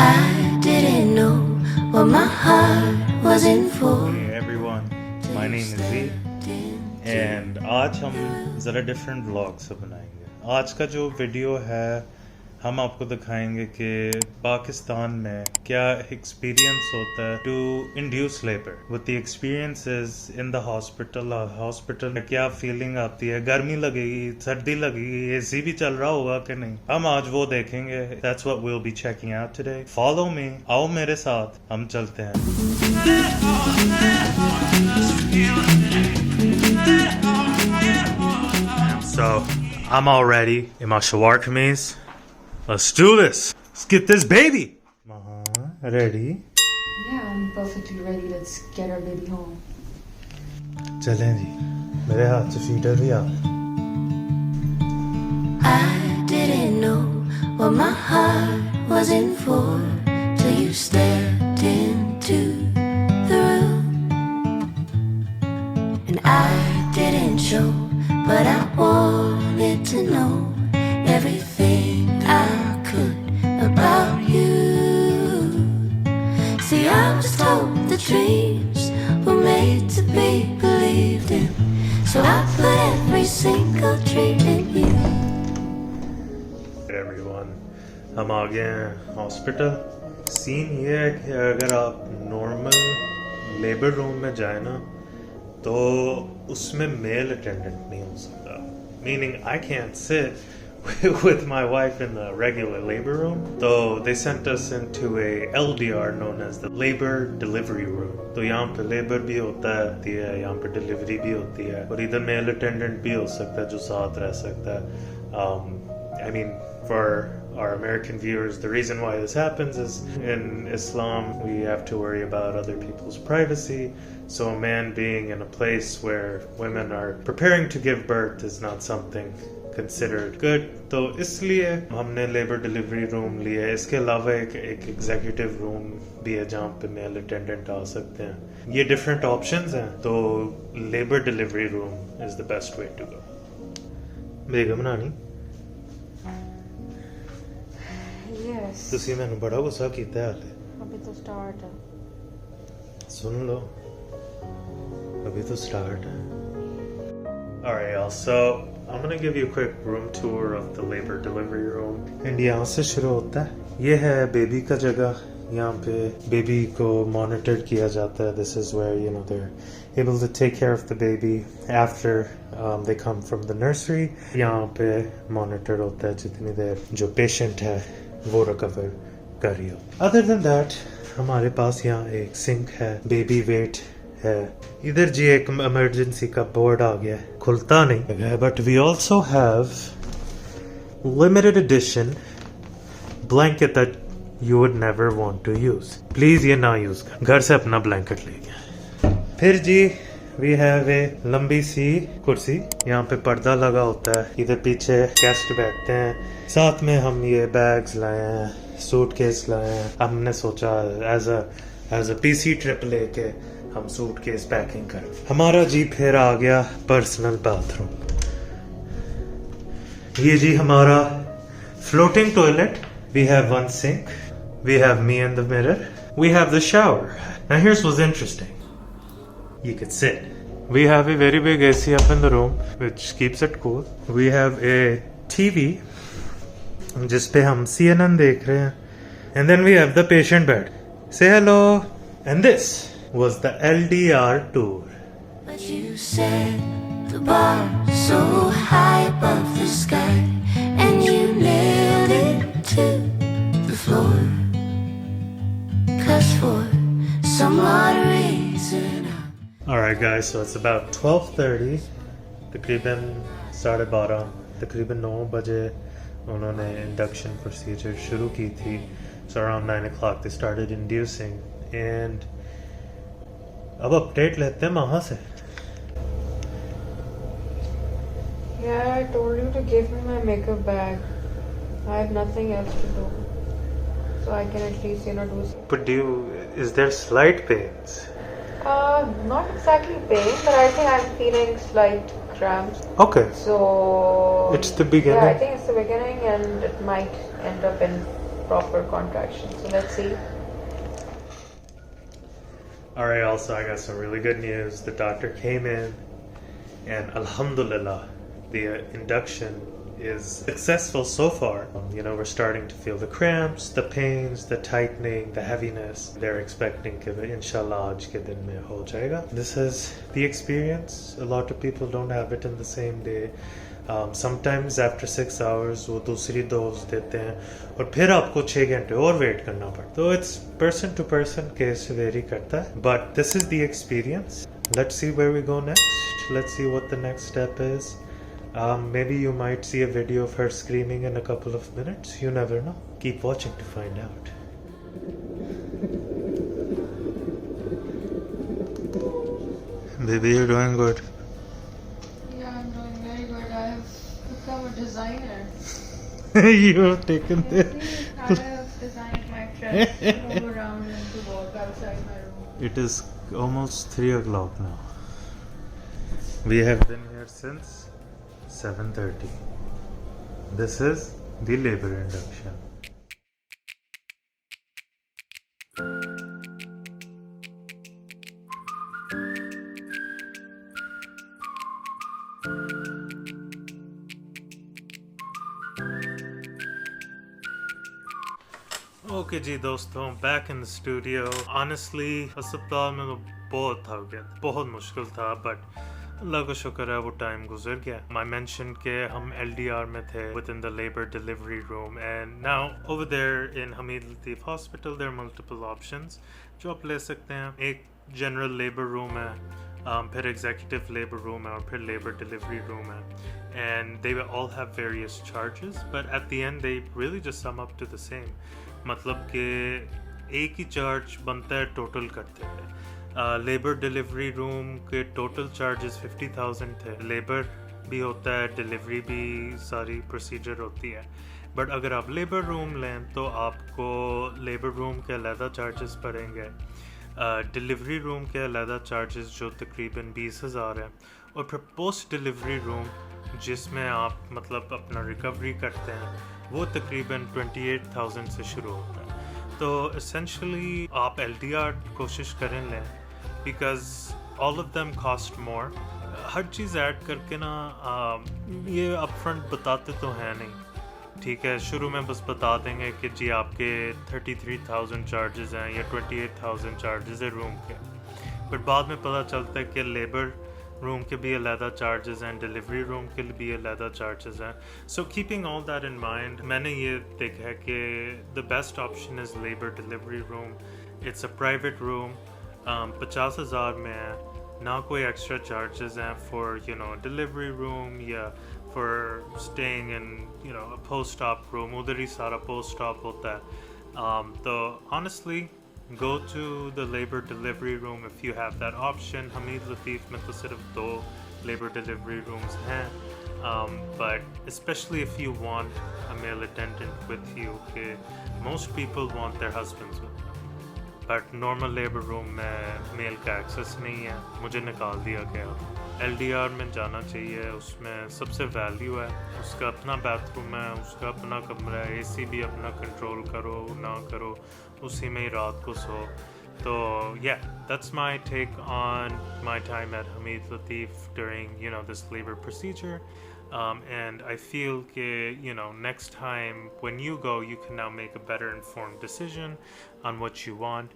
I didn't know what my heart was in for. Hey everyone, my name is Z and आज हम ज़रा different vlog से बनाएंगे। आज का जो वीडियो है हम आपको दिखाएंगे कि पाकिस्तान में क्या एक्सपीरियंस होता है to induce labour with the experiences in the hospital में क्या फीलिंग आती है, गर्मी लगेगी, सर्दी लगेगी, एसी भी चल रहा होगा कि नहीं, हम आज वो देखेंगे। That's what we will be checking out today. Follow me, आओ मेरे साथ, हम चलते हैं। So I'm all ready in my shalwar kameez. Let's do this. Let's get this baby. Ready? Yeah, I'm perfectly ready. Let's get our baby home. चलें जी, मेरे हाथ से फीडर भी आ। I didn't know what my heart was in for till you stepped into the room, and I didn't show, but I wanted to know everything I could about you. See, I was told the dreams were made to be believed in, so I put every single dream in you. Everyone, हम आ गए हैं hospital. Scene ये है कि अगर आप normal labour room में जाए ना तो उसमें मेल अटेंडेंट नहीं हो सकता। Meaning I can't sit with my wife in the regular labor room. So they sent us into a LDR known as the labor delivery room. तो यहाँ पे labor भी होता है, यहाँ पे delivery भी होती है, और इधर male attendant भी हो सकता है जो साथ रह सकता है। I mean, for our American viewers, the reason why this happens is in Islam we have to worry about other people's privacy. So a man being in a place where women are preparing to give birth is not something considered good. तो इसलिए हमने labour delivery room लिया है। इसके अलावा एक executive room भी है जहाँ पे मेल अटेंडेंट आ सकते हैं। ये डिफरेंट ऑप्शंस हैं, तो labour delivery room is the best way to go. बेगम नानी, Yes. ਤੁਸੀਂ ਮੈਨੂੰ ਬੜਾ ਗੁੱਸਾ ਕੀਤਾ ਹੈ ਹਾਲੇ। अभी तो start है। सुन लो, अभी तो स्टार्ट है। Alright y'all, so I'm gonna give you a quick room tour of the labor delivery room. And यहाँ से शुरू होता है। ये है बेबी का जगह। यहाँ पे बेबी को मॉनिटर किया जाता है। This is where they're able to take care of the baby after they come from the nursery. यहाँ पे मॉनिटर होता है जितनी देर जो पेशेंट है वो रिकवर कर रही हो। Other than that, हमारे पास यहाँ एक सिंक है, बेबी वेट है। इधर जी एक इमरजेंसी का बोर्ड आ गया है, खुलता नहीं है, but we also have limited edition blanket that you would never want to use. Please ये ना यूज कर, घर से अपना ब्लैंकेट ले गया। फिर जी वी हैव ए लंबी सी कुर्सी, यहाँ पे पर्दा लगा होता है, इधर पीछे गेस्ट बैठते हैं। साथ में हम ये बैग्स लाए हैं, सूटकेस लाए हैं। हमने सोचा एज अ पीसी ट्रिप लेके हम सूटकेस पैकिंग करें। हमारा जी फिर आ गया पर्सनल बाथरूम। ये जी हमारा floating toilet. We have one sink, we have me in the mirror, we have the shower. Now here's what's interesting, you could sit. We have a very big AC up in the room which keeps it cool. We have a TV जिस पे हम CNN देख रहे हैं, and then we have the patient bed. Say hello. And this was the LDR tour. But you set the bar so high above the sky, and you nailed it to the floor. 'Cause for some odd reason Alright guys, so it's about 12:30, तकरीबन 12:30, तकरीबन 9 बजे उन्होंने induction procedure शुरू की थी. So around 9 o'clock they started inducing, and अब update लेते हैं वहाँ से। Yeah, I told you to give me my makeup bag. I have nothing else to do, so I can at least do something. But is there slight pains? Not exactly pain, but I think I'm feeling slight cramps. Okay. So it's the beginning. Yeah, I think it's the beginning, and it might end up in proper contraction. So let's see. Alright, also I got some really good news. The doctor came in and alhamdulillah, the induction is successful so far. We're starting to feel the cramps, the pains, the tightening, the heaviness. They're expecting that inshallah aaj ke din mein ho jayega. This is the experience. A lot of people don't have it in the same day. Sometimes after 6 hours वो दूसरी dose देते हैं और फिर आपको 6 घंटे और wait करना पड़ता है. So it's person to person, case vary करता है. But this is the experience. Let's see where we go next. Let's see what the next step is. Maybe you might see a video of her screaming in a couple of minutes. You never know. Keep watching to find out. Baby, you're doing good. Yeah, I'm doing very good. I have become a designer. You have taken the... I have designed my dress to move around and to walk outside my room. It is almost 3 o'clock now. We have been here since 7:30. This is the labor induction. Okay जी दोस्तों, back in the studio. Honestly, अस्पताल में तो बहुत थक गया, बहुत मुश्किल था, but अल्लाह का शुक्र है वो टाइम गुजर गया. I mentioned कि हम LDR में थे within the labor delivery room, and now over there in Hameed Latif Hospital there are multiple options जो आप ले सकते हैं. एक general labor room है, फिर executive labor room है और फिर labor delivery room है, and they all have various charges, but at the end they really just sum up to the same. मतलब कि एक ही चार्ज बनता है टोटल करते हैं. लेबर डिलीवरी रूम के टोटल चार्जेस 50,000 थे. लेबर भी होता है, डिलीवरी भी सारी प्रोसीजर होती है. बट अगर आप लेबर रूम लें तो आपको लेबर रूम के अलहदा चार्जेस पड़ेंगे, डिलीवरी रूम के अलहदा चार्जेस जो तकरीबन 20,000 हैं, और फिर पोस्ट डिलीवरी रूम जिसमें आप मतलब अपना रिकवरी करते हैं वो तकरीबन 28,000 से शुरू होता है. तो एसेंशली आप LDR कोशिश करें लें, because all of them cost more. Her cheese add करके ना ये अपफ्रंट बताते तो हैं नहीं, ठीक है. शुरू में बस बता देंगे कि जी आपके 33,000 चार्जेस हैं या 28,000 चार्जेस है रूम के, बट बाद में पता चलता है कि लेबर रूम के भी अलहदा चार्जेस हैं, डिलीवरी रूम के भी अलहदा चार्जेस हैं. So keeping all that in mind मैंने ये देखा है कि the best option is labour delivery room. It's a private room, 50,000 में है, ना कोई एक्स्ट्रा चार्जेस हैं फॉर डिलीवरी रूम या for staying in post op room. उधर ही सारा पोस्ट ऑप होता है. तो honestly go to the labor delivery room if you have that option. Hameed Latif में तो सिर्फ 2 labor delivery rooms हैं, but especially if you want a male attendant with you, okay, most people want their husbands with them, but normal labor room में male का access नहीं है. मुझे निकाल दिया गया. LDR में जाना चाहिए, उसमें सबसे वैल्यू है, उसका अपना बाथरूम है, उसका अपना कमरा है, AC भी अपना कंट्रोल करो ना करो उसी में ही रात को सो. तो yeah, that's my take on my time at Hameed Latif during this labor procedure, and I feel that next time when you go you can now make a better informed decision on what you want.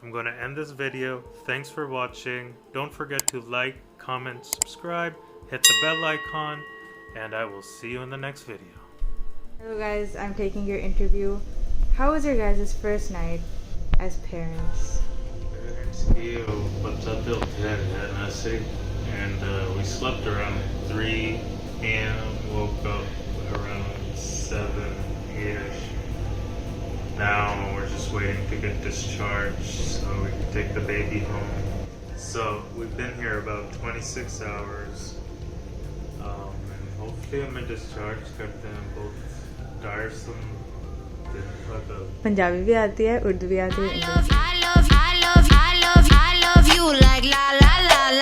I'm going to end this video. Thanks for watching. Don't forget to like, comment, subscribe, hit the bell icon, and I will see you in the next video. Hello guys, I'm taking your interview. How was your guys' first night as parents? And we slept around 3 a.m. Woke up around 7-ish. Now we're just waiting to get discharged so we can take the baby home. So we've been here about 26 hours, and hopefully I'm discharged करते हैं. Both tiresome. Punjabi भी आती है, उर्दू भी आती है, I love you like la la la la.